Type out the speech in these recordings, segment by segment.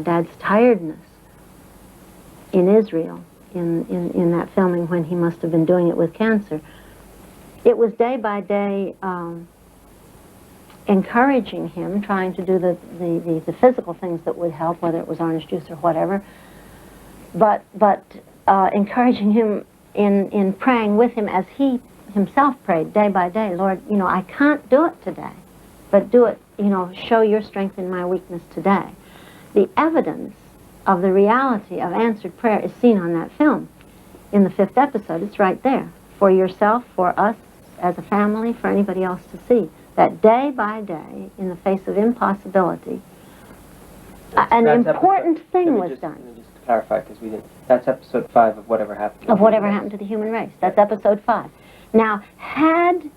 Dad's tiredness in Israel, in that filming when he must have been doing it with cancer. It was day by day encouraging him, trying to do the physical things that would help, whether it was orange juice or whatever, but encouraging him in praying with him as he himself prayed day by day. Lord, you know, I can't do it today, but do it, you know, show your strength in my weakness today. The evidence of the reality of answered prayer is seen on that film. In the 5th episode, it's right there. For yourself, for us as a family, for anybody else to see. That day by day, in the face of impossibility, an important thing was done. Let me just clarify, because we didn't. That's episode 5 of Whatever Happened. Of Whatever Happened to the Human Race. That's episode 5. Now, had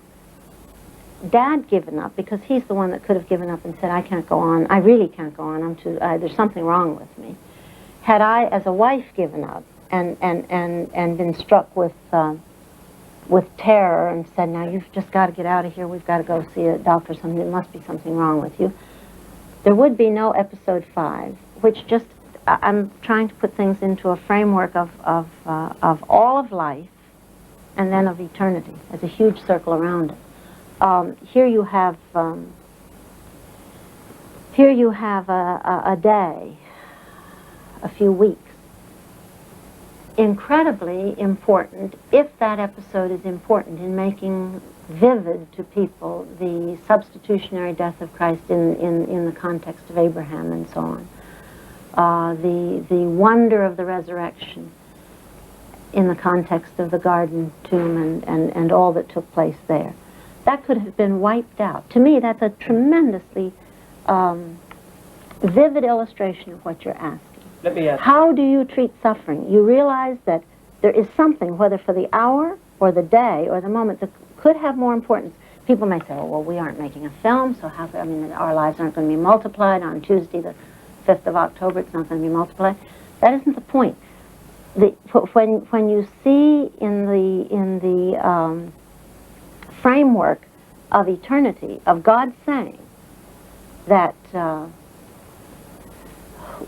Dad given up, because he's the one that could have given up and said, I can't go on, I really can't go on, there's something wrong with me. Had I, as a wife, given up and been struck with terror and said, now you've just got to get out of here, we've got to go see a doctor, there must be something wrong with you, there would be no episode 5, which just, I'm trying to put things into a framework of all of life and then of eternity as a huge circle around it. Here you have a day, a few weeks. Incredibly important, if that episode is important in making vivid to people the substitutionary death of Christ in the context of Abraham and so on. The wonder of the resurrection in the context of the garden tomb and all that took place there. That could have been wiped out. To me, that's a tremendously vivid illustration of what you're asking. Let me ask. How do you treat suffering? You realize that there is something, whether for the hour or the day or the moment, that could have more importance. People may say, oh, well, we aren't making a film, so how, I mean, our lives aren't going to be multiplied on Tuesday, the 5th of October, it's not going to be multiplied. That isn't the point. When you see in the framework of eternity, of God saying that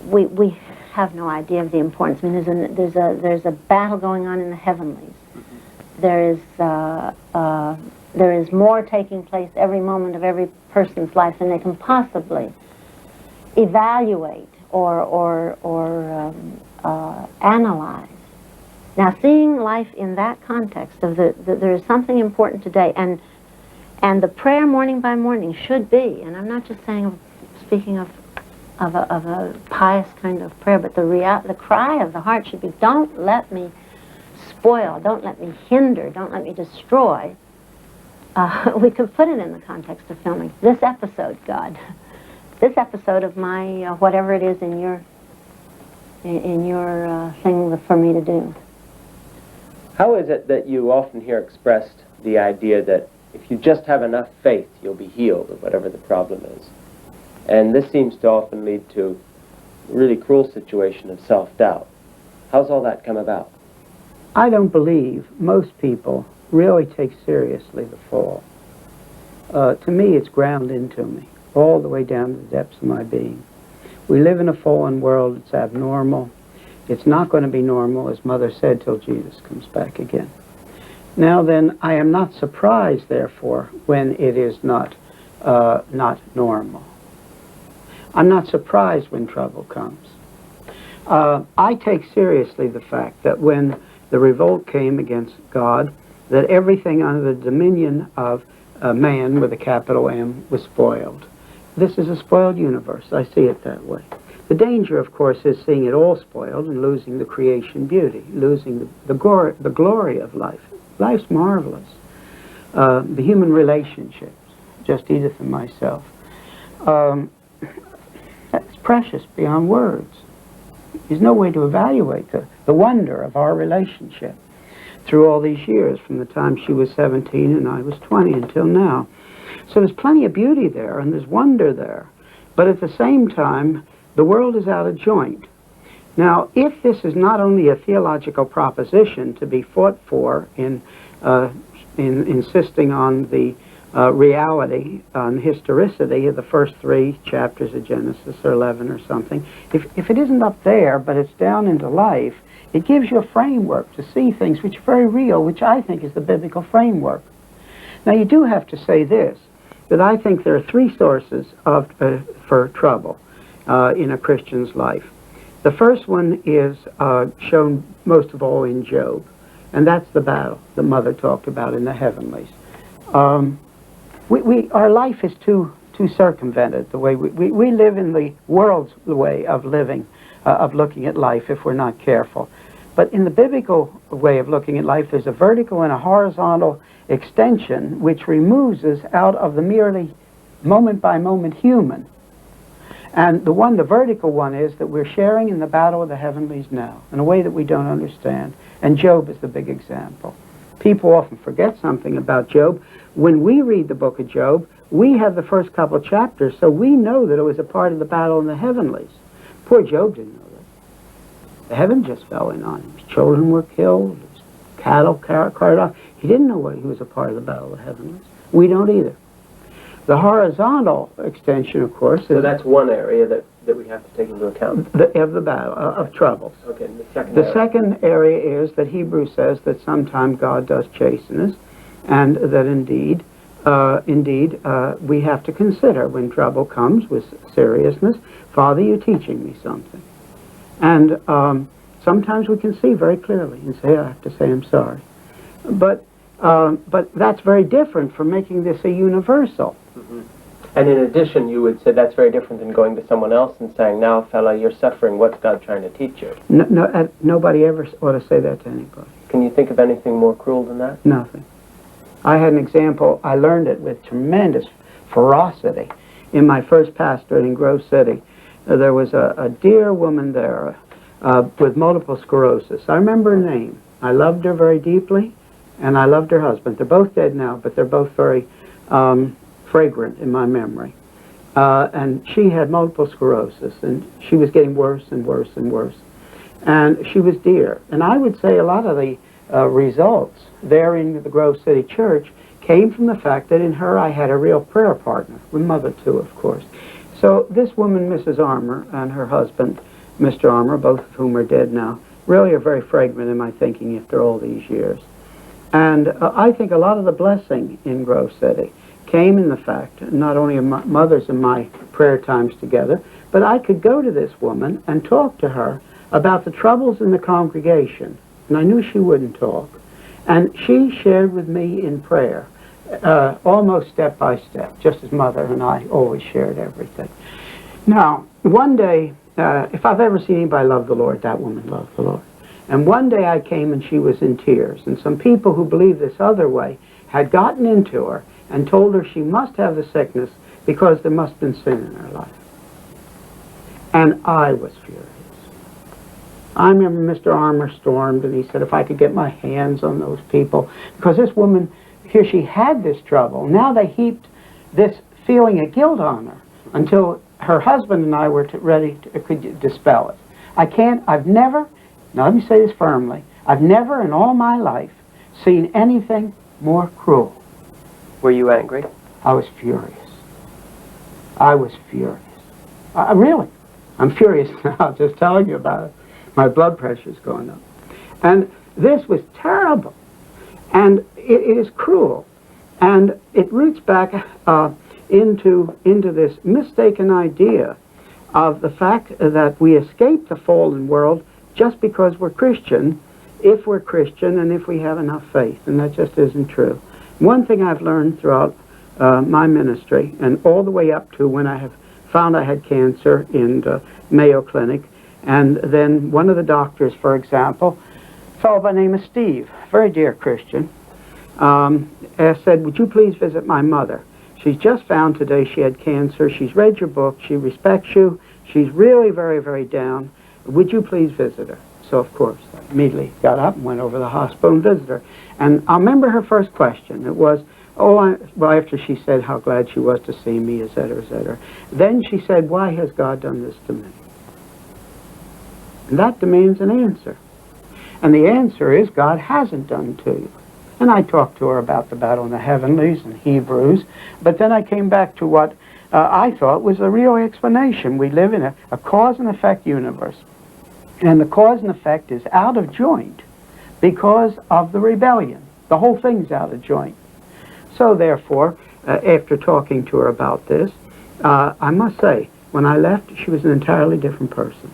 we have no idea of the importance. I mean, there's a battle going on in the heavenlies. Mm-hmm. There is more taking place every moment of every person's life than they can possibly evaluate or analyze. Now, seeing life in that context of there is something important today, and the prayer morning by morning should be, and I'm not just speaking of a pious kind of prayer, but the cry of the heart should be, don't let me spoil, don't let me hinder, don't let me destroy. We could put it in the context of filming this episode, God, this episode of my whatever it is in your thing for me to do. How is it that you often hear expressed the idea that if you just have enough faith, you'll be healed of whatever the problem is? And this seems to often lead to a really cruel situation of self-doubt. How's all that come about? I don't believe most people really take seriously the fall. To me, it's ground into me, all the way down to the depths of my being. We live in a fallen world. It's abnormal. It's not going to be normal, as Mother said, till Jesus comes back again. Now then, I am not surprised, therefore, when it is not normal. I'm not surprised when trouble comes. I take seriously the fact that when the revolt came against God, that everything under the dominion of man, with a capital M, was spoiled. This is a spoiled universe. I see it that way. The danger, of course, is seeing it all spoiled and losing the creation beauty, losing the glory of life. Life's marvelous. The human relationships, just Edith and myself. That's precious beyond words. There's no way to evaluate the wonder of our relationship through all these years, from the time she was 17 and I was 20 until now. So there's plenty of beauty there, and there's wonder there. But at the same time, the world is out of joint. Now, if this is not only a theological proposition to be fought for in insisting on the reality and historicity of the first 3 chapters of Genesis, or 11 or something, if it isn't up there, but it's down into life, it gives you a framework to see things which are very real, which I think is the biblical framework. Now, you do have to say this, that I think there are 3 sources of, for trouble in a Christian's life. The first one is shown most of all in Job, and that's the battle the Mother talked about in the heavenlies. Our life is too circumvented. The way we live in the world's way of living, of looking at life, if we're not careful. But in the biblical way of looking at life, there's a vertical and a horizontal extension which removes us out of the merely moment-by-moment human. And the vertical one is that we're sharing in the battle of the heavenlies now, in a way that we don't understand. And Job is the big example. People often forget something about Job. When we read the book of Job, we have the first couple chapters, so we know that it was a part of the battle in the heavenlies. Poor Job didn't know that. The heaven just fell in on him. His children were killed, his cattle carried off. He didn't know he was a part of the battle of the heavenlies. We don't either. The horizontal extension, of course, is... So that's one area that we have to take into account. Of the battle, of troubles. Okay, and the second area is that Hebrews says that sometimes God does chasten us, and that indeed, we have to consider when trouble comes with seriousness, Father, you're teaching me something. And sometimes we can see very clearly and say, I have to say I'm sorry. But that's very different from making this a universal. Mm-hmm. And in addition, you would say that's very different than going to someone else and saying, now, fella, you're suffering. What's God trying to teach you? Nobody ever ought to say that to anybody. Can you think of anything more cruel than that? Nothing. I had an example. I learned it with tremendous ferocity in my first pastorate in Grove City. There was a dear woman there with multiple sclerosis. I remember her name. I loved her very deeply, and I loved her husband. They're both dead now, but they're both very fragrant in my memory. And she had multiple sclerosis, and she was getting worse and worse and worse. And she was dear. And I would say a lot of the results there in the Grove City Church came from the fact that in her I had a real prayer partner, with Mother too, of course. So this woman, Mrs. Armour, and her husband, Mr. Armour, both of whom are dead now, really are very fragrant in my thinking after all these years. And I think a lot of the blessing in Grove City came in the fact, not only of my Mother's and my prayer times together, but I could go to this woman and talk to her about the troubles in the congregation. And I knew she wouldn't talk. And she shared with me in prayer, almost step by step, just as Mother and I always shared everything. Now, one day, if I've ever seen anybody love the Lord, that woman loved the Lord. And one day I came and she was in tears. And some people who believed this other way had gotten into her and told her she must have the sickness because there must have been sin in her life. And I was furious. I remember Mr. Armour stormed, and he said if I could get my hands on those people, because this woman, here she had this trouble. Now they heaped this feeling of guilt on her until her husband and I were could dispel it. I've never, now let me say this firmly, I've never in all my life seen anything more cruel. Were you angry? I was furious. I was furious. Really. I'm furious now just telling you about it. My blood pressure's going up. And this was terrible. And it is cruel. And it roots back into this mistaken idea of the fact that we escape the fallen world just because we're Christian, if we're Christian and if we have enough faith. And that just isn't true. One thing I've learned throughout my ministry, and all the way up to when I have found I had cancer in the Mayo Clinic, and then one of the doctors, for example, a fellow by the name of Steve, very dear Christian, said, would you please visit my mother? She's just found today she had cancer. She's read your book. She respects you. She's really very, very down. Would you please visit her? So, of course, I immediately got up and went over to the hospital and visited her. And I remember her first question. It was, well, after she said how glad she was to see me, et cetera, et cetera. Then she said, why has God done this to me? And that demands an answer. And the answer is God hasn't done to you. And I talked to her about the battle in the heavenlies and Hebrews, but then I came back to what I thought was a real explanation. We live in a cause and effect universe, and the cause and effect is out of joint because of the rebellion. The whole thing's out of joint. So therefore, after talking to her about this, I must say, when I left, she was an entirely different person.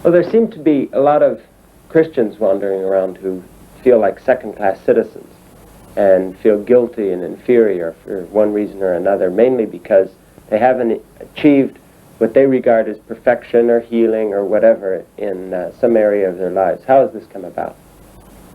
Well, there seem to be a lot of Christians wandering around who feel like second-class citizens and feel guilty and inferior for one reason or another, mainly because they haven't achieved what they regard as perfection or healing or whatever in some area of their lives. How has this come about?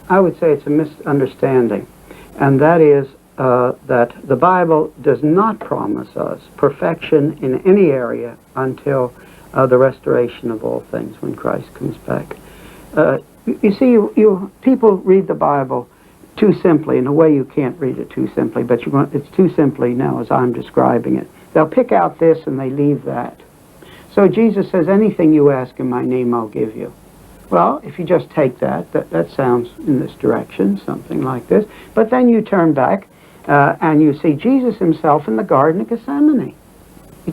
I would say it's a misunderstanding, and that is that the Bible does not promise us perfection in any area until the restoration of all things when Christ comes back. You see, people read the Bible too simply. In a way, you can't read it too simply, but it's too simply now as I'm describing it. They'll pick out this and they leave that. So Jesus says, anything you ask in my name, I'll give you. Well, if you just take that sounds in this direction, something like this. But then you turn back and you see Jesus himself in the Garden of Gethsemane.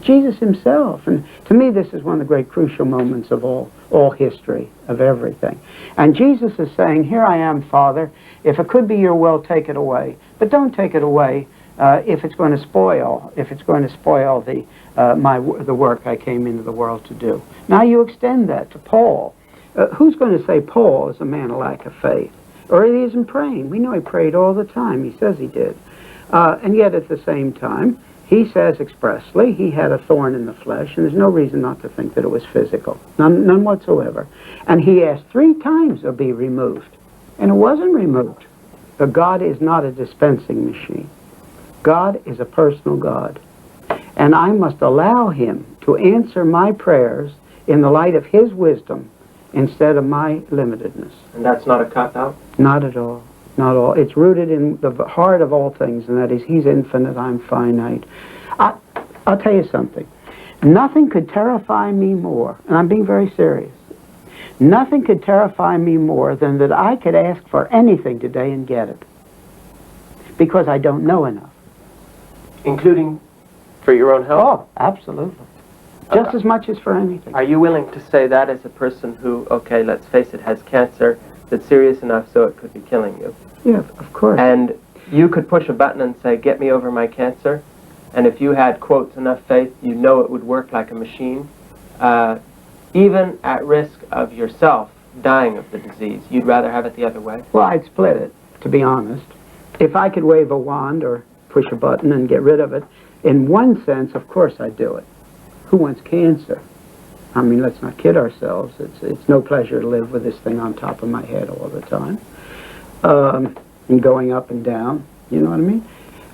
Jesus himself. And to me, this is one of the great crucial moments of all history, of everything. And Jesus is saying, here I am, Father. If it could be your will, take it away. But don't take it away if it's going to spoil the work I came into the world to do. Now you extend that to Paul. Who's going to say Paul is a man of lack of faith? Or he isn't praying. We know he prayed all the time. He says he did. And yet at the same time, he says expressly he had a thorn in the flesh, and there's no reason not to think that it was physical. None whatsoever. And he asked 3 times to be removed. And it wasn't removed. But God is not a dispensing machine. God is a personal God. And I must allow him to answer my prayers in the light of his wisdom instead of my limitedness. And that's not a cop-out? Not at all. Not all. It's rooted in the heart of all things, and that is he's infinite, I'm finite. I'll tell you something. Nothing could terrify me more, and I'm being very serious. Nothing could terrify me more than that I could ask for anything today and get it. Because I don't know enough. Including for your own health? Oh, absolutely. Just as much as for anything. Are you willing to say that as a person who, okay, let's face it, has cancer that's serious enough so it could be killing you? Yeah, of course. And you could push a button and say, get me over my cancer, and if you had, quotes, enough faith, you know it would work like a machine, even at risk of yourself dying of the disease, you'd rather have it the other way? Well, I'd split it, to be honest. If I could wave a wand or push a button and get rid of it, in one sense, of course I'd do it. Who wants cancer? I mean, let's not kid ourselves. It's no pleasure to live with this thing on top of my head all the time. And going up and down, you know what I mean?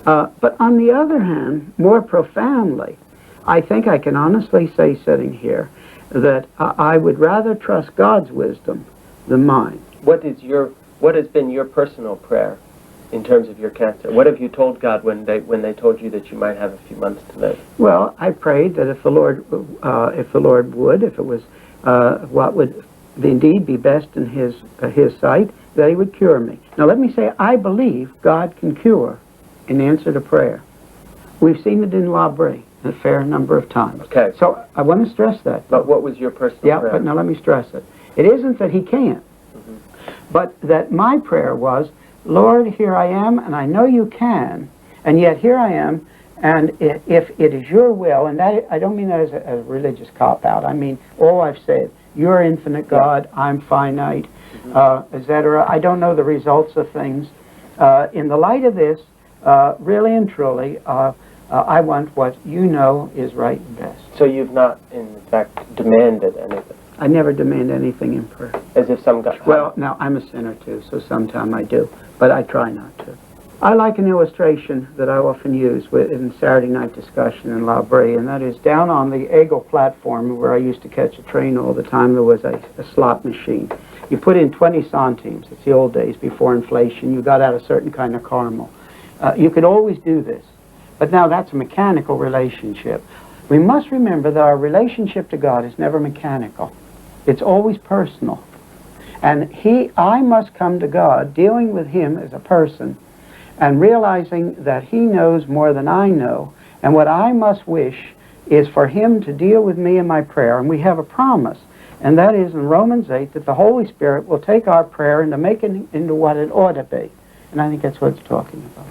But on the other hand, more profoundly, I think I can honestly say sitting here that I would rather trust God's wisdom than mine. What has been your personal prayer in terms of your cancer? What have you told God when they told you that you might have a few months to live? Well, I prayed that if the Lord would, if it was what would indeed be best in his sight, that he would cure me. Now let me say, I believe God can cure in answer to prayer. We've seen it in La Brea a fair number of times. Okay. So I want to stress that. But what was your personal prayer? Yeah, but now let me stress it. It isn't that he can't, but that my prayer was, Lord, here I am, and I know you can, and yet here I am, and if it is your will, and that I don't mean that as a religious cop-out. I mean, all I've said, you're infinite God, I'm finite, etc. I don't know the results of things. In the light of this, really and truly, I want what you know is right and best. So you've not, in fact, demanded anything? I never demand anything in prayer. As if some guy... Well, now, I'm a sinner too, so sometime I do, but I try not to. I like an illustration that I often use in Saturday night discussion in La Brea, and that is down on the Eagle platform where I used to catch a train all the time, there was a slot machine. You put in 20 centimes, it's the old days before inflation, you got out a certain kind of caramel. You could always do this, but now that's a mechanical relationship. We must remember that our relationship to God is never mechanical. It's always personal. And I must come to God, dealing with him as a person, and realizing that he knows more than I know. And what I must wish is for him to deal with me in my prayer. And we have a promise, and that is in Romans 8, that the Holy Spirit will take our prayer and to make it into what it ought to be. And I think that's what it's talking about.